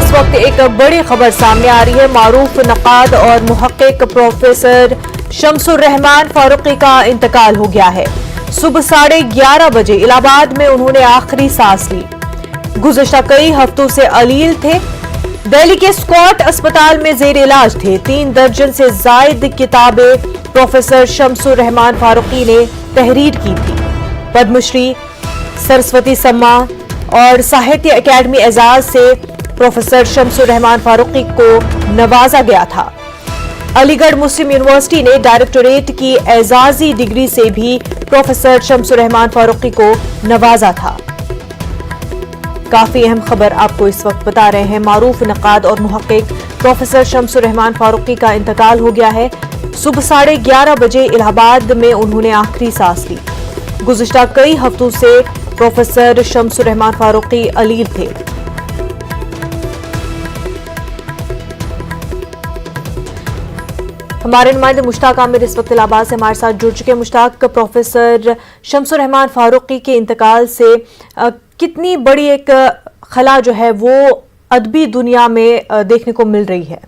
इस वक्त एक बड़ी खबर सामने आ रही है। मारूफ नक़ाद और मुहक्किक प्रोफेसर शम्सुर रहमान फारूकी का इंतकाल हो गया है। सुबह 11:30 बजे इलाहाबाद में उन्होंने आखिरी सांस ली। गुज़श्ता कई हफ्तों से अलील थे। दिल्ली के स्कॉट अस्पताल में जेर इलाज थे। 3 दर्जन से जायद किताबें प्रोफेसर शम्सुर रहमान फारूकी ने तहरीर की थी। पद्मश्री, सरस्वती सम्मान और साहित्य अकेडमी एजाज से प्रोफेसर शम्सुर रहमान फारूकी को नवाजा गया था। अलीगढ़ मुस्लिम यूनिवर्सिटी ने डायरेक्टोरेट की एजाजी डिग्री से भी प्रोफेसर शम्सुर रहमान फारूकी को नवाजा था। काफी अहम खबर आपको इस वक्त बता रहे हैं। मारूफ नक़ाद और मुहक्किक प्रोफेसर शम्सुर रहमान फारूकी का इंतकाल हो गया है। सुबह 11:30 बजे इलाहाबाद में उन्होंने आखिरी सांस ली। गुज़श्ता कई हफ्तों से प्रोफेसर शम्सुर रहमान फारूकी अलील थे। हमारे नुमाइंदे मुश्ताक आमिर इस वक्त इलाहाबाद से हमारे साथ जुड़ चुके हैं। मुश्ताक, प्रोफेसर शम्सुर रहमान फारूकी के इंतकाल से कितनी बड़ी एक खला जो है वो अदबी दुनिया में देखने को मिल रही है?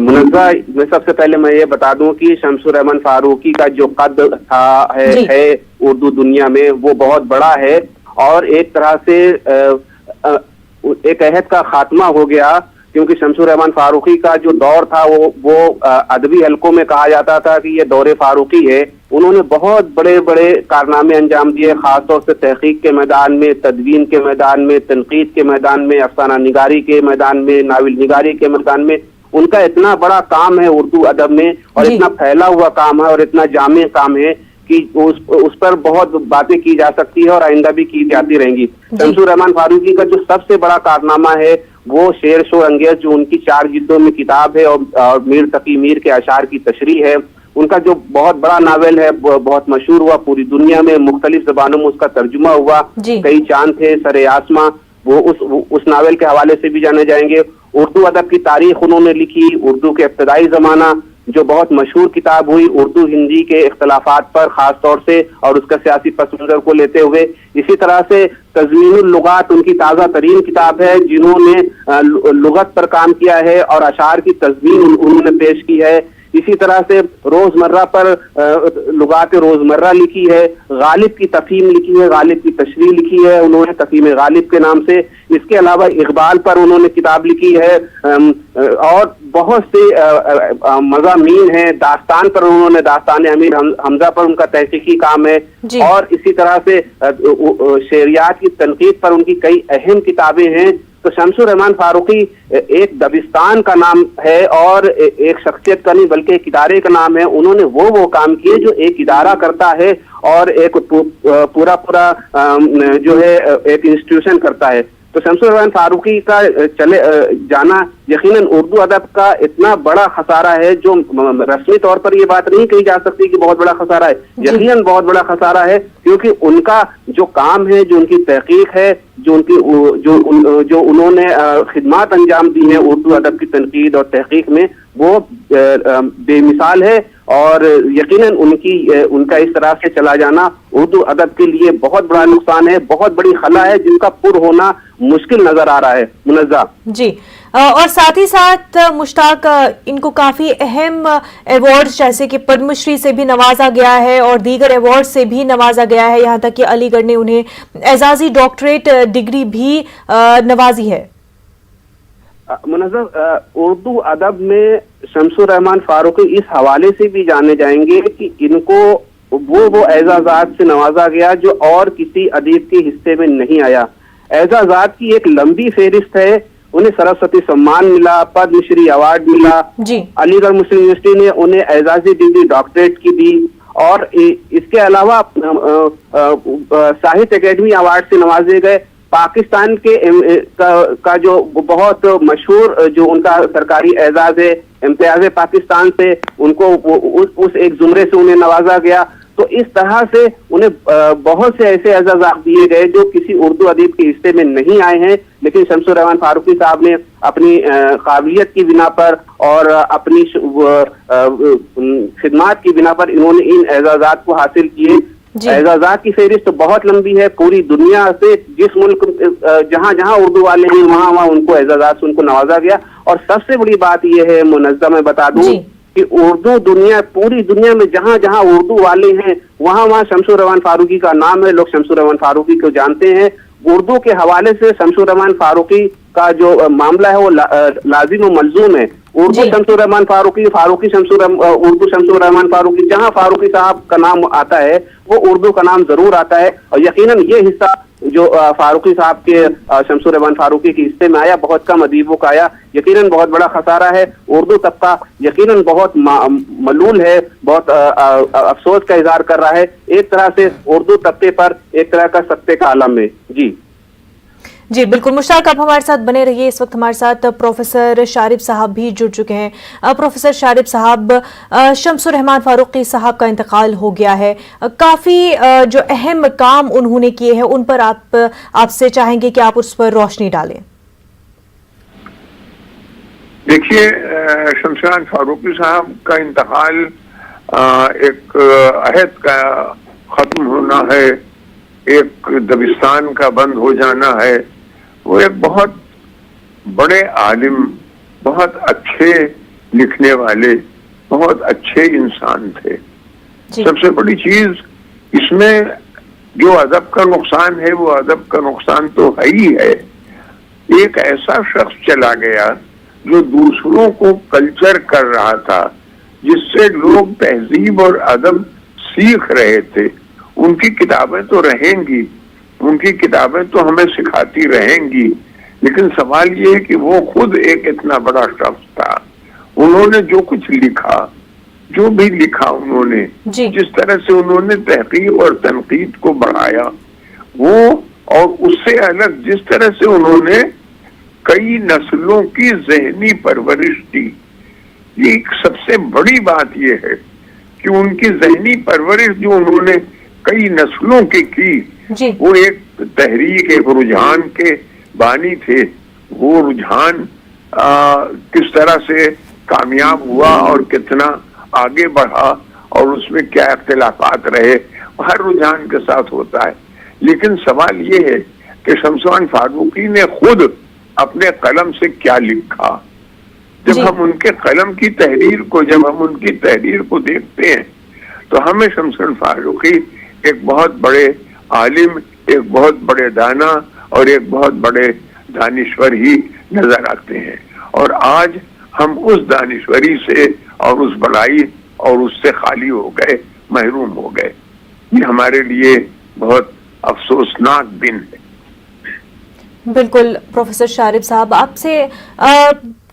मुनज़्ज़ा, मैं सबसे पहले मैं ये बता दूं कि शम्सुर रहमान फारूकी का जो कद था है उर्दू दुनिया में वो बहुत बड़ा है और एक तरह से एक अहद का खात्मा हो गया, क्योंकि शम्सुर रहमान फारूकी का जो दौर था वो अदबी हलकों में कहा जाता था कि ये दौरे फारूकी है। उन्होंने बहुत बड़े बड़े कारनामे अंजाम दिए, खासतौर से तहकीक के मैदान में, तदवीन के मैदान में, तनकीद के मैदान में, अफसाना निगारी के मैदान में, नावल निगारी के मैदान में। उनका इतना बड़ा काम है उर्दू अदब में और इतना फैला हुआ काम है और इतना जामे काम है कि उस पर बहुत बातें की जा सकती है और आइंदा भी की जाती रहेंगी। शम्सुर रहमान फारूकी का जो सबसे बड़ा कारनामा है वो शेर शोर अंगेज, जो उनकी 4 जिल्दों में किताब है और मीर तकी मीर के अशार की तशरीह है। उनका जो बहुत बड़ा नावल है बहुत मशहूर हुआ पूरी दुनिया में, मुख्तलिफ ज़बानों में उसका तर्जुमा हुआ। कई चांद थे सरे आसमां, वो उस नावल के हवाले से भी जाने जाएंगे। उर्दू अदब की तारीख उन्होंने लिखी, उर्दू के इब्तदाई ज़माना जो बहुत मशहूर किताब हुई उर्दू हिंदी के इख्तलाफात पर खास तौर से और उसका सियासी पस मंजर को लेते हुए। इसी तरह से तज़मीनुल लुगात उनकी ताज़ा तरीन किताब है जिन्होंने लुगत पर काम किया है और अशार की तज़मीन उन्होंने पेश की है। इसी तरह से रोजमर्रा पर लुगात रोजमर्रा लिखी है, गालिब की तफहीम लिखी है, गालिब की तशरीह लिखी है उन्होंने तफहीम गालिब के नाम से। इसके अलावा इकबाल पर उन्होंने किताब लिखी है और बहुत से मज़ामीन हैं। दास्तान पर उन्होंने दास्तान अमीर हमजा पर उनका तहकीकी काम है और इसी तरह से शेरियात की तनकीद पर उनकी कई अहम किताबें हैं। तो शम्सुर रहमान फारूकी एक दबिस्तान का नाम है और एक शख्सियत का नहीं बल्कि एक इदारे का नाम है। उन्होंने वो काम किए जो एक इदारा करता है और एक पूरा जो है एक इंस्टीट्यूशन करता है। तो शम्सुर रहमान फारूकी का चले जाना यकीनन उर्दू अदब का इतना बड़ा खसारा है जो रस्मी तौर पर ये बात नहीं कही जा सकती कि बहुत बड़ा खसारा है। यकीनन बहुत बड़ा खसारा है, क्योंकि उनका जो काम है, जो उनकी तहकीक है, जो उन्होंने खिदमात अंजाम दी हैं उर्दू अदब की तनकीद और तहकीक में, वो बेमिसाल है और यकीनन उनका इस तरह से चला जाना उर्दू अदब के लिए बहुत बड़ा नुकसान है, बहुत बड़ी खला है जिनका पुर होना मुश्किल नजर आ रहा है। मुनज़्ज़ा जी, और साथ ही साथ मुश्ताक, इनको काफी अहम अवार्ड्स जैसे कि पद्मश्री से भी नवाजा गया है और दीगर अवार्ड से भी नवाजा गया है। यहाँ तक कि अलीगढ़ ने उन्हें एजाजी डॉक्टरेट डिग्री भी नवाजी है। मुनज़्ज़ा, उर्दू अदब में शम्सुर रहमान फारूकी इस हवाले से भी जाने जाएंगे कि इनको वो एजाज़ात से नवाजा गया जो और किसी अदीब के हिस्से में नहीं आया। एजाज़ात की एक लंबी फेहरिस्त है। उन्हें सरस्वती सम्मान मिला, पद्मश्री अवार्ड मिला, अलीगढ़ मुस्लिम यूनिवर्सिटी ने उन्हें एजाजी डिग्री डॉक्टरेट की दी और इसके अलावा साहित्य अकेडमी अवार्ड से नवाजे गए। पाकिस्तान के का जो बहुत मशहूर जो उनका सरकारी एजाज है इम्तियाज पाकिस्तान से, उनको उस एक जुमरे से उन्हें नवाजा गया। तो इस तरह से उन्हें बहुत से ऐसे एजाज़ात दिए गए जो किसी उर्दू अदीब के हिस्से में नहीं आए हैं, लेकिन शम्सुर रहमान फारूकी साहब ने अपनी काबिलियत की बिना पर और अपनी खिदमात की बिना पर इन्होंने इन एजाज़ात को हासिल किए। एजाजात की फहरिस्त बहुत लंबी है। पूरी दुनिया से जिस मुल्क जहां जहां उर्दू वाले हैं वहां वहां उनको एजाजात से उनको नवाजा गया। और सबसे बड़ी बात यह है मुनज़्ज़म, मैं बता दूं कि उर्दू दुनिया, पूरी दुनिया में जहां जहां उर्दू वाले हैं वहां वहां शमसुर रहमान फारूकी का नाम है, लोग शमसुर रहमान फारूकी को जानते हैं। उर्दू के हवाले से शमसुर रहमान फारूकी का जो मामला है वो लाजिम और मलजूम है। उर्दू शमसुर रहमान फारूकी, फारूकी उर्दू शमसुर रहमान फारूकी, जहां फारूकी साहब का नाम आता है वो उर्दू का नाम जरूर आता है। और यकीनन ये हिस्सा जो फारूकी साहब के शमसुर रहमान फारूकी के हिस्से में आया, बहुत कम अदीबों का आया, यकीनन बहुत बड़ा खसारा है। उर्दू तबका यकीनन बहुत मलूल है, बहुत अफसोस का इजहार कर रहा है एक तरह से उर्दू तबके पर, एक तरह का सत्ते का आलम में। जी बिल्कुल मुश्ताक, आप हमारे साथ बने रहिए। इस वक्त हमारे साथ प्रोफेसर शारिब साहब भी जुड़ चुके हैं। प्रोफेसर शारिब साहब, शमसुर रहमान फारूकी साहब का इंतकाल हो गया है, काफ़ी जो अहम काम उन्होंने किए हैं उन पर आपसे चाहेंगे कि आप उस पर रोशनी डालें। देखिए, शमसुर रहमान फारूकी साहब का इंतकाल एक अहद का खत्म होना है, एक दबिस्तान का बंद हो जाना है। वो एक बहुत बड़े आलिम, बहुत अच्छे लिखने वाले, बहुत अच्छे इंसान थे। सबसे बड़ी चीज इसमें जो अदब का नुकसान है, वो अदब का नुकसान तो है ही है। एक ऐसा शख्स चला गया जो दूसरों को कल्चर कर रहा था, जिससे लोग तहजीब और अदब सीख रहे थे। उनकी किताबें तो रहेंगी, उनकी किताबें तो हमें सिखाती रहेंगी, लेकिन सवाल ये है कि वो खुद एक इतना बड़ा शख्स था। उन्होंने जो कुछ लिखा, जो भी लिखा उन्होंने, जिस तरह से उन्होंने तहकीक और तनकीद को बढ़ाया, वो और उससे अलग जिस तरह से उन्होंने कई नस्लों की ज़हनी परवरिश की। ये एक सबसे बड़ी बात ये है कि उनकी ज़हनी परवरिश जो उन्होंने कई नस्लों की वो एक तहरीक, एक रुझान के बानी थे। वो रुझान किस तरह से कामयाब हुआ और कितना आगे बढ़ा और उसमें क्या इख्तिलाफात रहे, हर रुझान के साथ होता है। लेकिन सवाल ये है कि शमसुर रहमान फारूकी ने खुद अपने कलम से क्या लिखा। जब हम उनके कलम की तहरीर को, जब हम उनकी तहरीर को देखते हैं तो हमें शमसुर रहमान फारूकी एक बहुत बड़े आलिम, एक बहुत बड़े दाना और एक बहुत बड़े दानिश्वर ही नजर आते हैं। और आज हम उस दानिश्वरी से और उस बड़ाई और उससे खाली हो गए, महरूम हो गए। ये हमारे लिए बहुत अफसोसनाक दिन है। बिल्कुल प्रोफेसर शारिब साहब, आपसे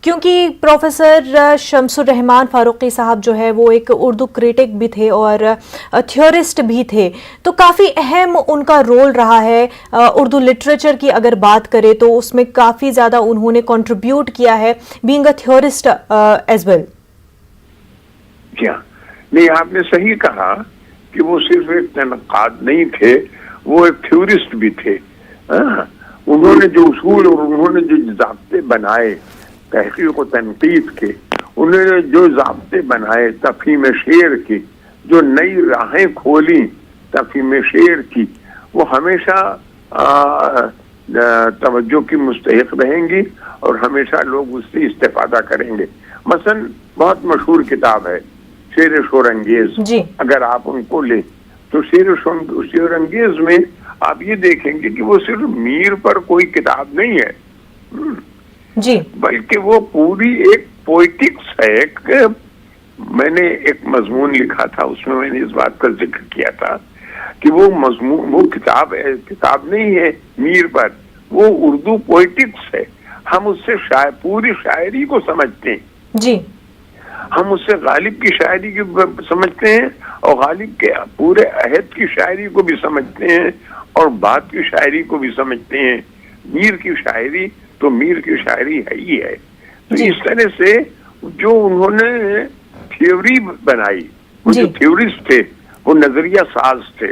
क्योंकि प्रोफेसर शमसुर रहमान फारूकी साहब जो है वो एक उर्दू क्रिटिक भी थे और थ्योरिस्ट भी थे, तो काफ़ी अहम उनका रोल रहा है उर्दू लिटरेचर की अगर बात करें तो उसमें काफ़ी ज़्यादा उन्होंने कंट्रीब्यूट किया है, being a theorist as well. क्या नहीं, आपने सही कहा कि वो सिर्फ एक तनक़ाद नहीं थे, वो एक थ्योरिस्ट भी थे। उन्होंने जो उसूल और उन्होंने जो ज़ाब्ते बनाए तहक़ीक़ और तनक़ीद के, उन्होंने जो ज़ाब्ते बनाए तफ़हीम शेर की, जो नई राहें खोली तफ़हीम शेर की, वो हमेशा तवज्जो की मुस्तहिक़ रहेंगी और हमेशा लोग उससे इस्तेफ़ादा करेंगे। मसलन बहुत मशहूर किताब है शेर शोरंगेज़, अगर आप उनको ले तो शेर शोरंगेज़ में आप ये देखेंगे कि वो सिर्फ मीर पर कोई किताब नहीं है जी, बल्कि वो पूरी एक पोइटिक्स है। मैंने एक मजमून लिखा था, उसमें मैंने इस बात का जिक्र किया था कि वो मजमून, वो किताब नहीं है मीर पर, वो उर्दू पोइटिक्स है। हम उससे पूरी शायरी को समझते हैं जी, हम उससे गालिब की शायरी को समझते हैं और गालिब के पूरे अहद की शायरी को भी समझते हैं और बाद की शायरी को भी समझते हैं। मीर की शायरी तो मीर की शायरी है ही है। तो इस तरह से जो उन्होंने थ्योरी बनाई, वो जो थ्योरिस्ट थे वो नजरिया साज थे।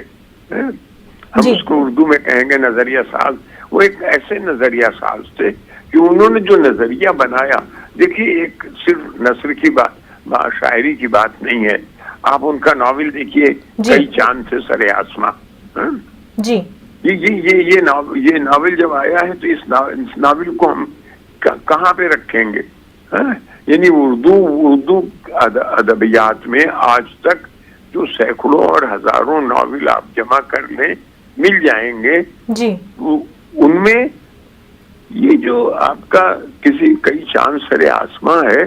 हम उसको उर्दू में कहेंगे नजरिया साज। वो एक ऐसे नजरिया साज थे कि उन्होंने जो नजरिया बनाया, देखिए एक सिर्फ नस्र की बात शायरी की बात नहीं है। आप उनका नॉवेल देखिए, कई चांद से सरे आसमां। जी, ये नॉवेल जब आया है तो इस नॉवेल को हम कहाँ पे रखेंगे? यानी उर्दू अदबियात में आज तक जो सैकड़ों और हजारों नॉवेल आप जमा कर लें मिल जाएंगे जी, उनमें ये जो आपका कई चांद सरे आसमां है,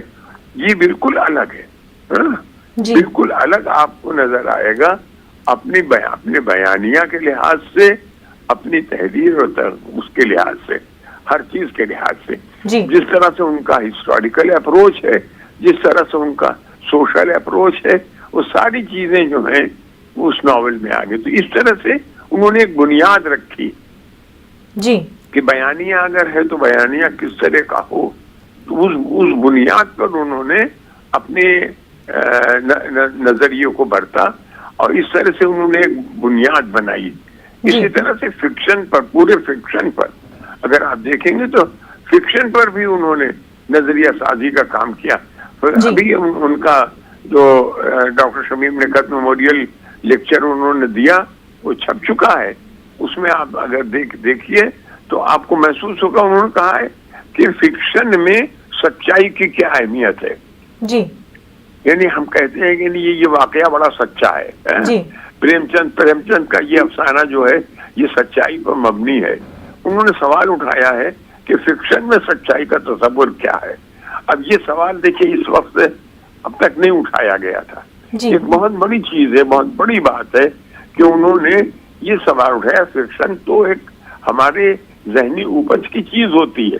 ये बिल्कुल अलग है। बिल्कुल अलग आपको नजर आएगा अपने बयानिया के लिहाज से, अपनी तहरीर और उसके लिहाज से, हर चीज के लिहाज से। जिस तरह से उनका हिस्टोरिकल अप्रोच है, जिस तरह से उनका सोशल अप्रोच है, वो सारी चीजें जो हैं वो उस नॉवेल में आ गई। तो इस तरह से उन्होंने एक बुनियाद रखी जी कि बयानिया अगर है तो बयानिया किस तरह का हो, तो उस बुनियाद पर उन्होंने अपने नजरिए को बरता और इस तरह से उन्होंने एक बुनियाद बनाई। इसी तरह से फिक्शन पर, पूरे फिक्शन पर अगर आप देखेंगे तो फिक्शन पर भी उन्होंने नजरिया साजी का काम किया। अभी उनका जो डॉक्टर शमीम नेकत मेमोरियल लेक्चर उन्होंने दिया वो छप चुका है। उसमें आप अगर देखिए तो आपको महसूस होगा, उन्होंने कहा है कि फिक्शन में सच्चाई की क्या अहमियत है जी। यानी हम कहते हैं कि ये वाकया बड़ा सच्चा है जी। प्रेमचंद का ये अफसाना जो है ये सच्चाई पर मबनी है। उन्होंने सवाल उठाया है कि फिक्शन में सच्चाई का तसव्वुर क्या है। अब ये सवाल देखिए इस वक्त अब तक नहीं उठाया गया था। एक बहुत बड़ी चीज है, बहुत बड़ी बात है कि उन्होंने ये सवाल उठाया। फिक्शन तो एक हमारे जहनी उपज की चीज होती है,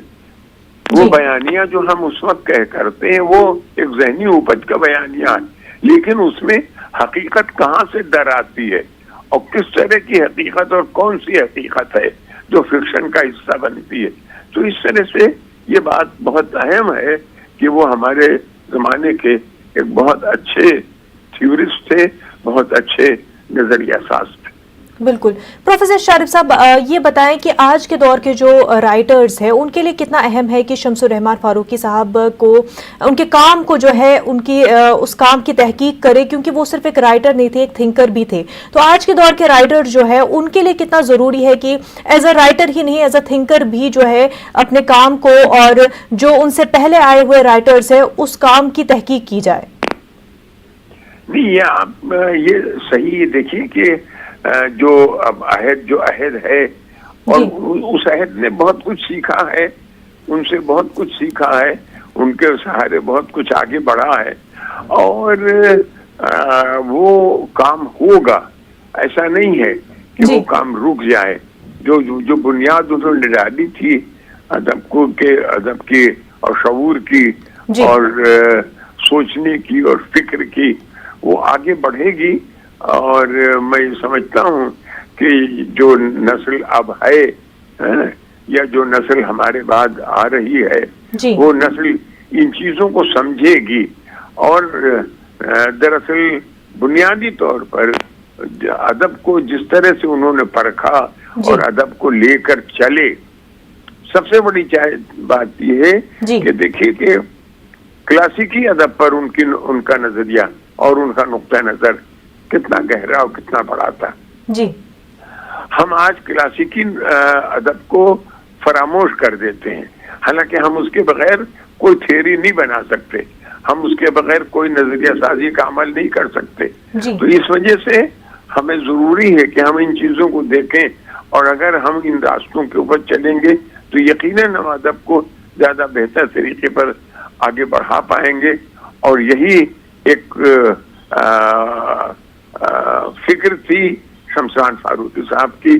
वो बयानिया जो हम उस वक्त करते हैं वो एक जहनी उपज का बयानिया है, लेकिन उसमें हकीकत कहाँ से दर आती है और किस तरह की हकीकत और कौन सी हकीकत है जो फिक्शन का हिस्सा बनती है। तो इस तरह से ये बात बहुत अहम है कि वो हमारे जमाने के एक बहुत अच्छे थ्योरिस्ट थे, बहुत अच्छे नजरिया साज थे। बिल्कुल। प्रोफेसर शारिब साहब, ये बताएं कि आज के दौर के जो राइटर्स हैं उनके लिए कितना अहम है कि शम्सुर रहमान फारूकी साहब को, उनके काम को जो है, उनकी उस काम की तहकीक करे, क्योंकि वो सिर्फ एक राइटर नहीं थे, एक थिंकर भी थे। तो आज के दौर के राइटर जो है उनके लिए कितना ज़रूरी है कि एज अ राइटर ही नहीं, एज अ थिंकर भी जो है अपने काम को और जो उनसे पहले आए हुए राइटर्स है उस काम की तहकीक की जाए। नहीं, आप ये सही देखिए कि जो अब अहद है और उस अहद ने बहुत कुछ सीखा है, उनसे बहुत कुछ सीखा है, उनके सहारे बहुत कुछ आगे बढ़ा है और वो काम होगा, ऐसा नहीं है कि वो काम रुक जाए। जो बुनियाद उन्होंने डाली थी अदब की और शऊर की और सोचने की और फिक्र की, वो आगे बढ़ेगी। और मैं समझता हूँ कि जो नस्ल अब है या जो नस्ल हमारे बाद आ रही है वो नस्ल इन चीजों को समझेगी और दरअसल बुनियादी तौर पर अदब को जिस तरह से उन्होंने परखा और अदब को लेकर चले, सबसे बड़ी बात यह है कि देखिए कि क्लासिकी अदब पर उनका नजरिया और उनका नुक्ता नजर कितना गहरा और कितना बड़ा था जी। हम आज क्लासिकी अदब को फरामोश कर देते हैं, हालांकि हम उसके बगैर कोई थ्योरी नहीं बना सकते, हम उसके बगैर कोई नजरिया साजी का अमल नहीं कर सकते। तो इस वजह से हमें जरूरी है कि हम इन चीजों को देखें और अगर हम इन रास्तों के ऊपर चलेंगे तो यकीनन हम अदब को ज्यादा बेहतर तरीके पर आगे बढ़ा पाएंगे। और यही एक फिक्र थी शमशान फारूकी साहब की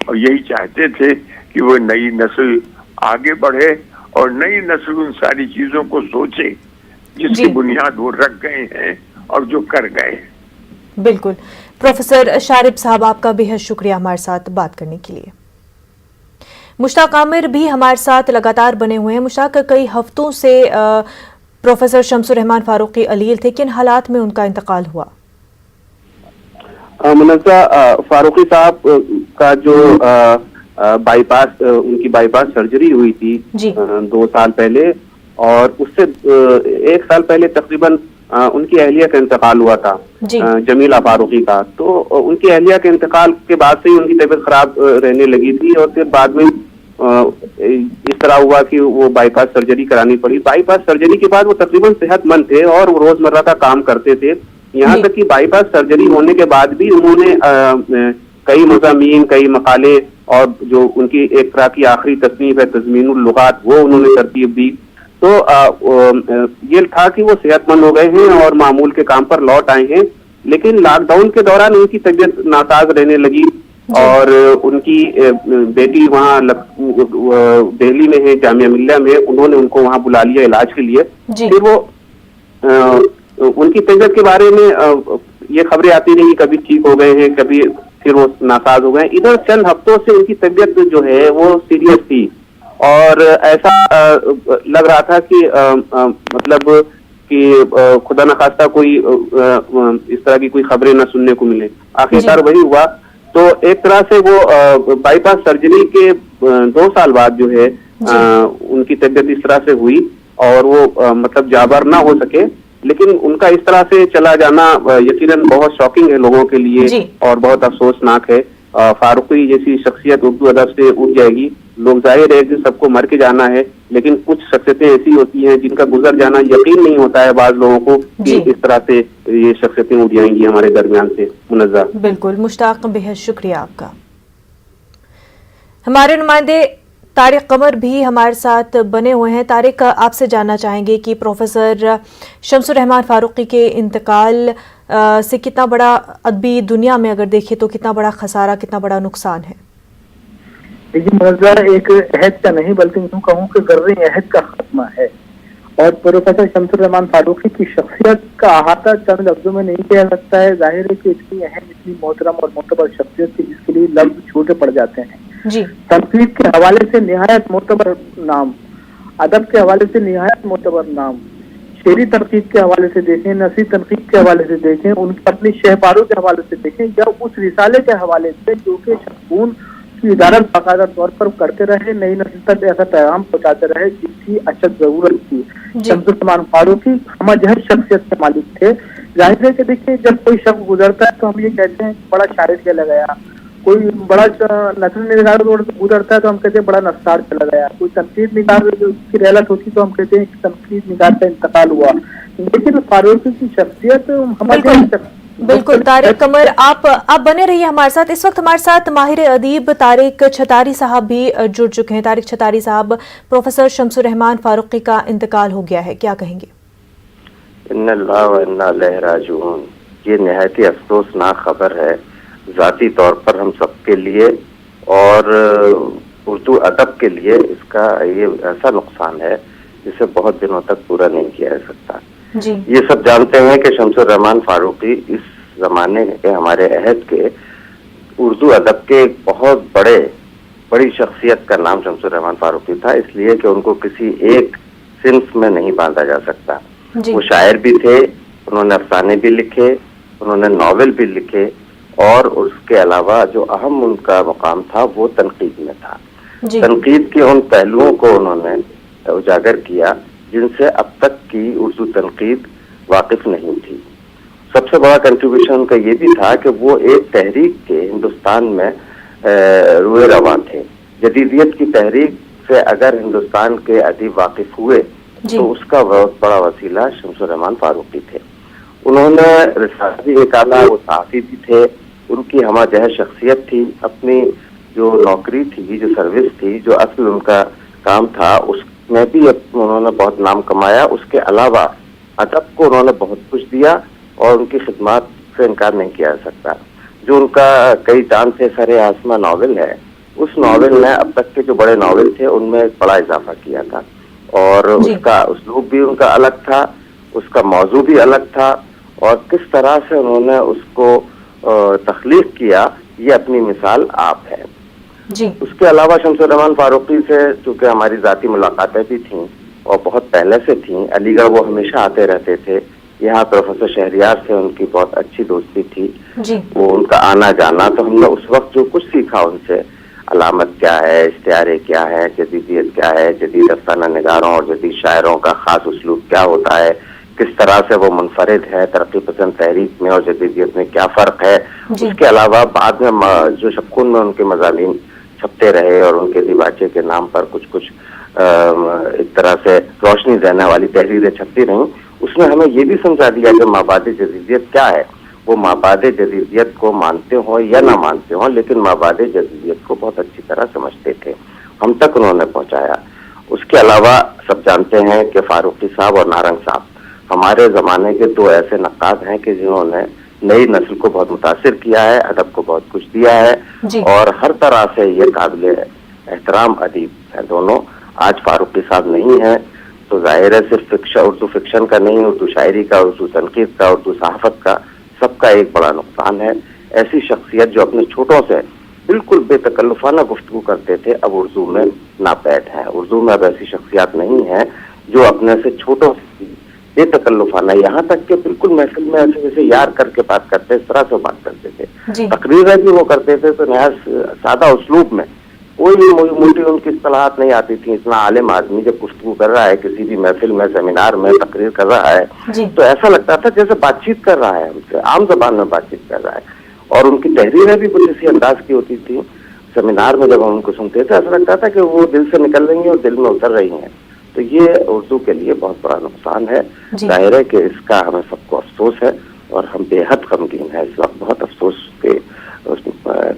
और यही चाहते थे कि वो नई नस्ल आगे बढ़े और नई नस्ल उन सारी चीजों को सोचे जिसकी बुनियाद वो रख गए हैं और जो कर गए हैं। बिल्कुल। प्रोफेसर शारिब साहब, आपका बेहद शुक्रिया हमारे साथ बात करने के लिए। मुश्ताक आमिर भी हमारे साथ लगातार बने हुए हैं। मुश्ताक, कई हफ्तों से प्रोफेसर शम्सुर रहमान फारूकी अलील थे, किन हालात में उनका इंतकाल हुआ? मुनज़्ज़ा फारूकी साहब का जो बाईपास, उनकी बाईपास सर्जरी हुई थी 2 साल पहले और उससे 1 साल पहले तकरीबन ان کی اہلیہ کا انتقال ہوا تھا جمیلہ فاروقی کا. تو ان کی اہلیہ کے انتقال کے بعد سے ہی ان کی طبیعت خراب رہنے لگی تھی اور پھر بعد میں اس طرح ہوا کہ وہ بائی پاس سرجری کرانی پڑی. بائی پاس سرجری کے بعد وہ تقریباً صحت مند تھے اور وہ روزمرہ کا کام کرتے تھے, یہاں تک کہ بائی پاس سرجری ہونے کے بعد بھی انہوں نے کئی مضامین, کئی مقالے اور جو ان کی ایک طرح کی آخری تصنیف ہے تضمین اللغات, وہ انہوں نے ترتیب دی. تو یہ تھا کہ وہ صحت مند ہو گئے ہیں اور معمول کے کام پر لوٹ آئے ہیں, لیکن لاک ڈاؤن کے دوران ان کی طبیعت ناساز رہنے لگی اور ان کی بیٹی وہاں دہلی میں ہے, جامعہ ملیہ میں, انہوں نے ان کو وہاں بلا لیا علاج کے لیے. پھر وہ ان کی طبیعت کے بارے میں یہ خبریں آتی رہی, کبھی ٹھیک ہو گئے ہیں, کبھی پھر وہ ناساز ہو گئے. ادھر چند ہفتوں سے ان کی طبیعت جو ہے وہ سیریس تھی اور ایسا لگ رہا تھا کہ مطلب کہ خدا نخواستہ کوئی اس طرح کی کوئی خبریں نہ سننے کو ملے. آخرکار وہی ہوا. تو ایک طرح سے وہ بائی پاس سرجری کے 2 سال بعد جو ہے ان کی طبیعت اس طرح سے ہوئی اور وہ مطلب جابر نہ ہو سکے, لیکن ان کا اس طرح سے چلا جانا یقیناً بہت شاکنگ ہے لوگوں کے لیے اور بہت افسوسناک ہے. فاروقی جیسی شخصیت اردو ادب سے اٹھ جائے گی. لوگ ظاہر ہے کہ سب کو مر کے جانا ہے, لیکن کچھ شخصیتیں ایسی ہوتی ہیں جن کا گزر جانا یقین نہیں ہوتا ہے بعض لوگوں کو کہ اس طرح سے یہ شخصیتیں اٹھ جائیں گی ہمارے درمیان سے. منزہ بالکل. مشتاق, بہت شکریہ آپ کا. ہمارے نمائندے طارق قمر بھی ہمارے ساتھ بنے ہوئے ہیں. طارق, آپ سے جاننا چاہیں گے کہ پروفیسر شمس الرحمان فاروقی کے انتقال سے کتنا بڑا ادبی دنیا میں اگر دیکھیں تو کتنا بڑا خسارہ, کتنا بڑا نقصان ہے؟ دیکھیے منظر ایک عہد کا نہیں بلکہ یوں کہوں کہ ذرے عہد کا خاتمہ ہے, اور پروفیسر شمس الرحمان فاروقی کی شخصیت کا احاطہ چند لفظوں میں نہیں کیا سکتا ہے. ظاہر ہے کہ اتنی اہم, اتنی محترم اور معتبر شخصیت تھی, اس کے لیے لفظ چھوٹے پڑ جاتے ہیں. تنقید کے حوالے سے نہایت معتبر نام, ادب کے حوالے سے نہایت معتبر نام, شعری تنقید کے حوالے سے دیکھیں, نثری تنقید کے حوالے سے دیکھیں, ان کی اپنی شہپاروں کے حوالے سے دیکھیں, یا اس رسالے کے حوالے سے جو کہ شخصون کی ادارت باقاعدہ طور پر کرتے رہے, نئی نسل تک ایسا پیغام پہنچاتے رہے جس کی اشد ضرورت تھی. شمس الرحمان فاروقی ہمہ جہت شخصیت کے مالک تھے. ظاہر ہے کہ دیکھیے جب کوئی شخص گزرتا ہے تو ہم یہ کہتے ہیں بڑا شاعر چلا گیا, کوئی بڑا نثر نگار گزرتا ہے تو ہم کہتے ہیں بڑا نثار چلا گیا, کوئی تنقید نگار کی رحلت ہوتی تو ہم کہتے ہیں کہ تنقید نگار کا انتقال ہوا. لیکن فاروقی کی شخصیت ہمارے بالکل. طارق قمر, آپ بنے رہیے ہمارے ساتھ. اس وقت ہمارے ساتھ ماہر ادیب طارق چھتاری صاحب بھی جڑ چکے ہیں. طارق چھتاری صاحب, پروفیسر شمس الرحمان فاروقی کا انتقال ہو گیا ہے, کیا کہیں گے؟ ان اللہ و انا الیہ راجعون. یہ نہایت ہی افسوسناک خبر ہے ذاتی طور پر ہم سب کے لیے اور اردو ادب کے لیے. اس کا یہ ایسا نقصان ہے جسے بہت دنوں تک پورا نہیں کیا جا سکتا. یہ سب جانتے ہیں کہ شمس الرحمان فاروقی اس زمانے کے, ہمارے عہد کے اردو ادب کے ایک بہت بڑی شخصیت کا نام شمس الرحمان فاروقی تھا, اس لیے کہ ان کو کسی ایک صنف میں نہیں باندھا جا سکتا. وہ شاعر بھی تھے, انہوں نے افسانے بھی لکھے, انہوں نے ناول بھی لکھے, اور اس کے علاوہ جو اہم ان کا مقام تھا وہ تنقید میں تھا. تنقید کے ان پہلوؤں کو انہوں نے اجاگر کیا جن سے اب تک کی اردو تنقید واقف نہیں تھی. سب سے بڑا کنٹریبیوشن ان کا یہ بھی تھا کہ وہ ایک تحریک کے ہندوستان میں روئے رواں تھے. جدیدیت کی تحریک سے اگر ہندوستان کے ادیب واقف ہوئے تو اس کا بہت بڑا وسیلہ شمس الرحمان فاروقی تھے. انہوں نے رسالہ بھی نکالا, وہ صحافی بھی تھے, ان کی ہمہ جہت شخصیت تھی. اپنی جو نوکری تھی, جو سروس تھی, جو اصل ان کا کام تھا, اس میں بھی انہوں نے بہت نام کمایا. اس کے علاوہ ادب کو انہوں نے بہت کچھ دیا اور ان کی خدمات سے انکار نہیں کیا جا سکتا. جو ان کا کئی چاند سے سر آسماں ناول ہے, اس ناول نے اب تک کے جو بڑے ناول تھے ان میں بڑا اضافہ کیا تھا, اور اس کا اسلوب بھی ان کا الگ تھا, اس کا موضوع بھی الگ تھا, اور کس طرح سے انہوں نے اس کو تخلیق کیا یہ اپنی مثال آپ ہے. اس کے علاوہ شمس الرحمان فاروقی سے چونکہ ہماری ذاتی ملاقاتیں بھی تھیں اور بہت پہلے سے تھیں, علی گڑھ وہ ہمیشہ آتے رہتے تھے. یہاں پروفیسر شہریار سے ان کی بہت اچھی دوستی تھی, وہ ان کا آنا جانا. تو ہم نے اس وقت جو کچھ سیکھا ان سے, علامت کیا ہے, اشتہارے کیا ہے, جدیدیت کیا ہے, جدید افسانہ نگاروں اور جدید شاعروں کا خاص اسلوب کیا ہوتا ہے, किस तरह से वो मुनफरिद है, तरक्की पसंद तहरीक में और जदीदियत में क्या फ़र्क है। जी। उसके अलावा बाद में जो शक्कून में उनके मज़ामीन छपते रहे और उनके दिबाचे के नाम पर कुछ कुछ एक तरह से रोशनी देने वाली तहरीरें छपती रहीं, उसमें हमें ये भी समझा दिया कि माबाद जदीदियत क्या है। वो माबाद जदीदियत को मानते हों या ना मानते हों, लेकिन माबाद जदीदियत को बहुत अच्छी तरह समझते थे, हम तक उन्होंने पहुंचाया। उसके अलावा सब जानते हैं कि फारूकी साहब और नारंग साहब हमारे ज़माने के दो ऐसे नक्काद हैं कि जिन्होंने नई नस्ल को बहुत मुतासिर किया है, अदब को बहुत कुछ दिया है और हर तरह से ये काबिल एहतराम अदीब हैं दोनों। आज फारूकी साहब नहीं है तो जाहिर है सिर्फ फिक्शन, उर्दू फिक्शन का नहीं, उर्दू शायरी का, उर्दू तनकीद का, उर्दू सहाफत का, सबका एक बड़ा नुकसान है। ऐसी शख्सियत जो अपने छोटों से बिल्कुल बेतकल्लुफाना गुफ्तगू करते थे, अब उर्दू में नापैद हैं। उर्दू में अब ऐसी शख्सियत नहीं है जो अपने से छोटों से बेतकल्लुफाना, यहाँ तक कि बिल्कुल महफिल में ऐसे जैसे यार करके बात करते, इस तरह से बात करते थे। तकरीरें भी वो करते थे तो नहायत सादा उसलूब में, कोई मोटी उनकी इस्तेलाहात नहीं आती थी। इतना आलिम आदमी जब गुफ्तगू कर रहा है किसी भी महफिल में, सेमिनार में तकरीर कर रहा है, तो ऐसा लगता था जैसे बातचीत कर रहा है हमसे, आम जबान में बातचीत कर रहा है। और उनकी तहरीरें भी कुछ इसी अंदाज की होती थी। सेमिनार में जब हम उनको सुनते थे ऐसा लगता था कि वो दिल से निकल रही हैं और दिल में उतर रही हैं। तो ये उर्दू के लिए बहुत बड़ा नुकसान है। जाहिर है कि इसका हमें सबको अफसोस है और हम बेहद गमगीन है इस वक्त, बहुत अफसोस के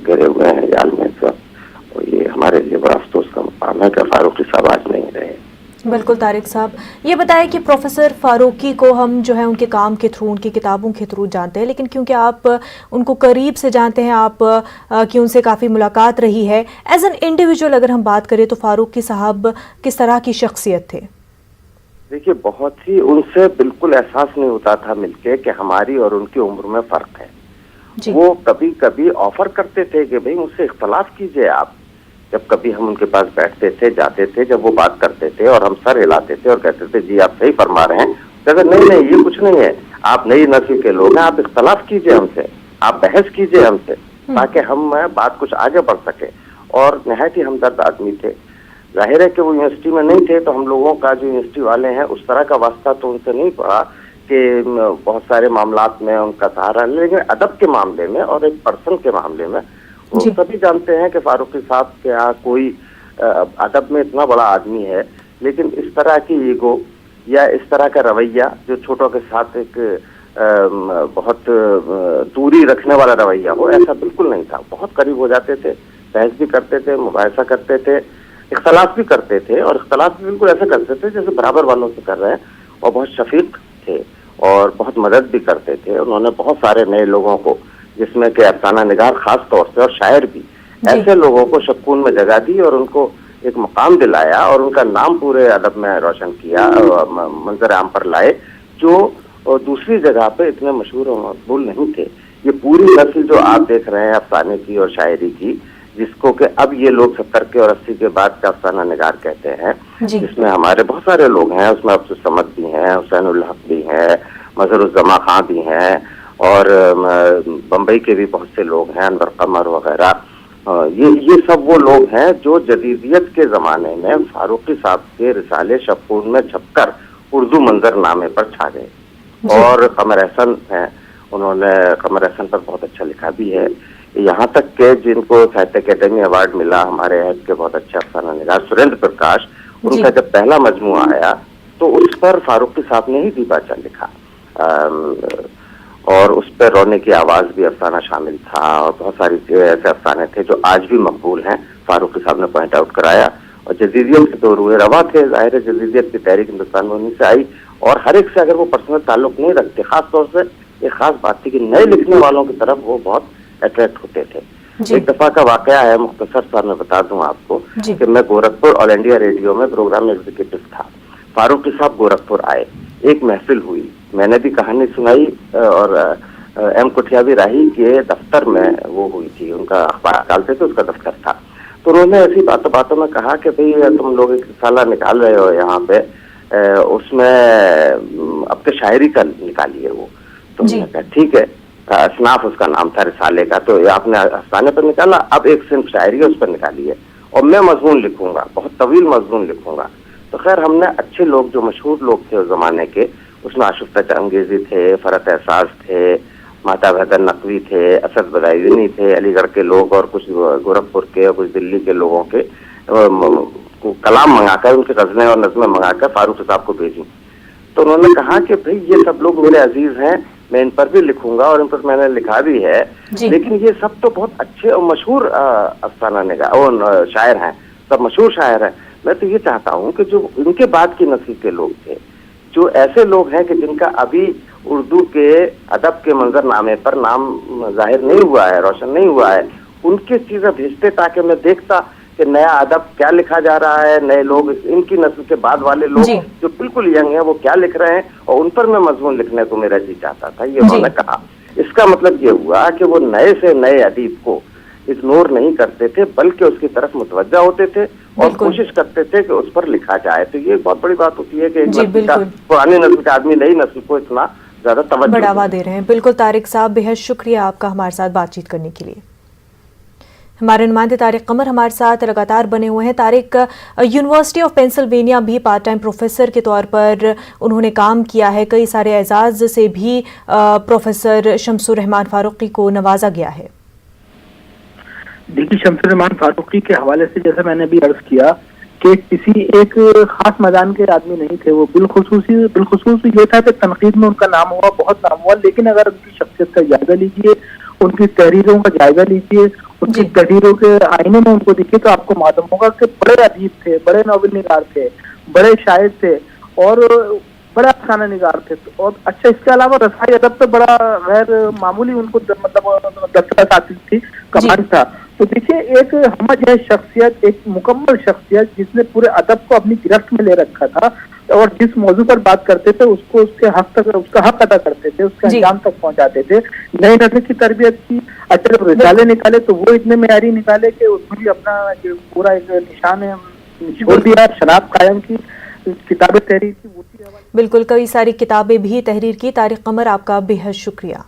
गिरे हुए हैं जाल में इस वक्त। और ये हमारे लिए बड़ा अफसोस का मुकाम है कि फारूकी साहब आज नहीं रहे। बिल्कुल तारिक साहब, ये बताएं कि प्रोफेसर फारूकी को हम जो है उनके काम के थ्रू, उनकी किताबों के थ्रू जानते हैं, लेकिन क्योंकि आप उनको करीब से जानते हैं, आप कि उनसे काफ़ी मुलाकात रही है, एज एन इंडिविजुअल अगर हम बात करें तो फारूकी साहब किस तरह की शख्सियत थे? देखिए, बहुत ही उनसे बिल्कुल एहसास नहीं होता था मिलके कि हमारी और उनकी उम्र में फ़र्क है। वो कभी कभी ऑफर करते थे कि भाई मुझसे इख्तलाफ कीजिए आप। जब कभी हम उनके पास बैठते थे, जाते थे, जब वो बात करते थे और हम सर हिलाते थे और कहते थे जी आप सही फरमा रहे हैं, कहते नहीं नहीं ये कुछ नहीं है, आप नई नस्ल के लोग हैं, आप इख्तलाफ कीजिए हमसे, आप बहस कीजिए हमसे, ताकि हम बात कुछ आगे बढ़ सके। और नहायत ही हमदर्द आदमी थे। जाहिर है कि वो यूनिवर्सिटी में नहीं थे तो हम लोगों का जो यूनिवर्सिटी वाले हैं उस तरह का वास्ता तो उनसे नहीं पड़ा कि बहुत सारे मामलात में उनका सहारा, लेकिन अदब के मामले में और एक पर्सन के मामले में वो सभी जानते हैं कि फारूकी साहब के यहाँ कोई अदब में इतना बड़ा आदमी है, लेकिन इस तरह की ईगो या इस तरह का रवैया जो छोटों के साथ एक बहुत दूरी रखने वाला रवैया हो, ऐसा बिल्कुल नहीं था। बहुत करीब हो जाते थे, बहस भी करते थे, मुबाहिसा करते थे, इख्तलाफ भी करते थे और इख्तलाफ भी बिल्कुल ऐसा करते थे जैसे बराबर वालों से कर रहे हैं। और बहुत शफीक थे और बहुत मदद भी करते थे। उन्होंने बहुत सारे नए लोगों को, जिसमें कि अफसाना निगार खास तौर से और शायर भी, ऐसे लोगों को शक्कून में जगह दी और उनको एक मुकाम दिलाया और उनका नाम पूरे अदब में रोशन किया, मंजर आम पर लाए, जो दूसरी जगह पे इतने मशहूर और मकबूल नहीं थे। ये पूरी नस्ल जो आप देख रहे हैं अफसाने की और शायरी की, जिसको कि अब ये लोग 70 के और 80 के बाद का अफसाना निगार कहते हैं, जिसमें हमारे बहुत सारे लोग हैं, उसमें अब्दुल समद भी हैं, हुसैन उल हक भी हैं, मजहरुज़्ज़मा खां भी हैं और बम्बई के भी बहुत से लोग हैं, अनवर कमर वगैरह। ये सब वो लोग हैं जो जदीदियत के ज़माने में फारूकी साहब के रिसाले शक्कून में छपकर उर्दू मंजरनामे पर छा गए। और कमर एहसन हैं, उन्होंने कमर एहसन पर बहुत अच्छा लिखा भी है। यहाँ तक के जिनको साहित्य अकेडमी अवार्ड मिला, हमारे अहद के बहुत अच्छे अफसाना निगार सुरेंद्र प्रकाश, उनका जब पहला मजमूआ आया तो उस पर फारूकी साहब ने ही दीबाचा लिखा और उस पर रोने की आवाज़ भी अफसाना शामिल था और बहुत सारी ऐसे अफसाने थे जो आज भी मकबूल हैं, फारूकी साहब ने पॉइंट आउट कराया। और जदीदियत के तो रुए रवा थे, जाहिर है जदीदियत की तहरीक हिंदुस्तान में उन्हीं से आई और हर एक से अगर वो पर्सनल ताल्लुक नहीं रखते, खास तौर से एक खास बात थी कि नए लिखने वालों की तरफ वो बहुत अट्रैक्ट होते थे। एक दफा का वाकया है, मुख्तसर सा मैं बता दूं आपको कि मैं गोरखपुर ऑल इंडिया रेडियो में प्रोग्राम एग्जीक्यूटिव था। फारूकी साहब गोरखपुर आए, एक महफिल हुई, मैंने भी कहानी सुनाई और एम कुठियावी राही के दफ्तर में वो हुई थी, उनका अखबार डालते थे, उसका दफ्तर था। तो उन्होंने ऐसी बातों बातों में कहा कि भाई तुम लोग एक रिसाला निकाल रहे हो यहाँ पे, उसमें अब के शायरी का निकालिए वो। तो मैंने कहा ठीक है, असनाफ उसका नाम था रिसाले का, तो आपने अफसाने पर निकाला, अब एक सिर्फ शायरी है उस पर निकालिए और मैं मजमून लिखूंगा, बहुत तवील मजमून लिखूंगा। तो खैर हमने अच्छे लोग जो मशहूर लोग थे उस जमाने के, اس میں آشفتہ چنگیزی تھے، فرحت احساس تھے، ماتا بہدر نقوی تھے، اسد بداعینی تھے، علی گڑھ کے لوگ اور کچھ گورکھپور کے اور کچھ دلی کے لوگوں کے کلام منگا کر، ان کی غزلیں اور نظمیں منگا کر فاروق صاحب کو بھیجی. تو انہوں نے کہا کہ بھئی یہ سب لوگ میرے عزیز ہیں، میں ان پر بھی لکھوں گا اور ان پر میں نے لکھا بھی ہے، لیکن یہ سب تو بہت اچھے اور مشہور افسانہ نگار اور شاعر ہیں، سب مشہور شاعر ہیں. میں تو یہ چاہتا ہوں کہ جو ان کے بعد کی نسل کے لوگ تھے، جو ایسے لوگ ہیں کہ جن کا ابھی اردو کے ادب کے منظر نامے پر نام ظاہر نہیں ہوا ہے، روشن نہیں ہوا ہے، ان کی چیزیں بھیجتے تاکہ میں دیکھتا کہ نیا ادب کیا لکھا جا رہا ہے، نئے لوگ ان کی نسل کے بعد والے لوگ جو بالکل ینگ ہیں وہ کیا لکھ رہے ہیں، اور ان پر میں مضمون لکھنے کو میرا جی چاہتا تھا. یہ انہوں نے کہا. اس کا مطلب یہ ہوا کہ وہ نئے سے نئے ادیب کو اگنور نہیں کرتے تھے، بلکہ اس کی طرف متوجہ ہوتے تھے اور کوشش کرتے تھے کہ اس پر لکھا جائے. تو یہ بہت بڑی بات ہوتی ہے کہ ایک نسل کا، پرانی نسل کا آدمی نئی نسل کو اتنا زیادہ توجہ بڑھاوا دے رہے ہیں. بالکل طارق صاحب، بہت شکریہ آپ کا ہمارے ساتھ بات چیت کرنے کے لیے. ہمارے نمائندے طارق قمر ہمارے ساتھ لگاتار بنے ہوئے ہیں. طارق، یونیورسٹی آف پینسلوینیا بھی پارٹ ٹائم پروفیسر کے طور پر انہوں نے کام کیا ہے، کئی سارے اعزاز سے بھی پروفیسر شمس الرحمان فاروقی کو نوازا گیا ہے. دیکھیے، شمس الرحمان فاروقی کے حوالے سے جیسا میں نے بھی عرض کیا کہ کسی ایک خاص میدان کے آدمی نہیں تھے وہ، بالخصوص یہ تھا کہ تنقید میں ان کا نام ہوا، بہت نام ہوا، لیکن اگر ان کی شخصیت کا جائزہ لیجیے، ان کی تحریروں کا جائزہ لیجیے، ان کی تحریروں کے آئینے میں ان کو دیکھیے تو آپ کو معلوم ہوگا کہ بڑے ادیب تھے، بڑے ناول نگار تھے، بڑے شاعر تھے اور بڑا افسانہ نگار تھے. اور اچھا، اس کے علاوہ رسائی ادب پہ بڑا غیر معمولی ان کو مطلب دسترس حاصل تھی، کمال تھا. تو دیکھیے، ایک ہمہ جہاز شخصیت، ایک مکمل شخصیت جس نے پورے ادب کو اپنی گرفت میں لے رکھا تھا اور جس موضوع پر بات کرتے تھے اس کو اس کے حق تک، اس کا حق ادا کرتے تھے، اس کے انجام تک پہنچاتے تھے. نئی نسل کی تربیت کی. اچھا، جب رسالے نکالے تو وہ اتنے معیاری نکالے کہ اس میں بھی اپنا پورا ایک نشان چھوڑ دیا، شناخت قائم کی، کتابیں تحریر کی. بالکل، کئی ساری کتابیں بھی تحریر کی. طارق قمر، آپ کا بے حد شکریہ.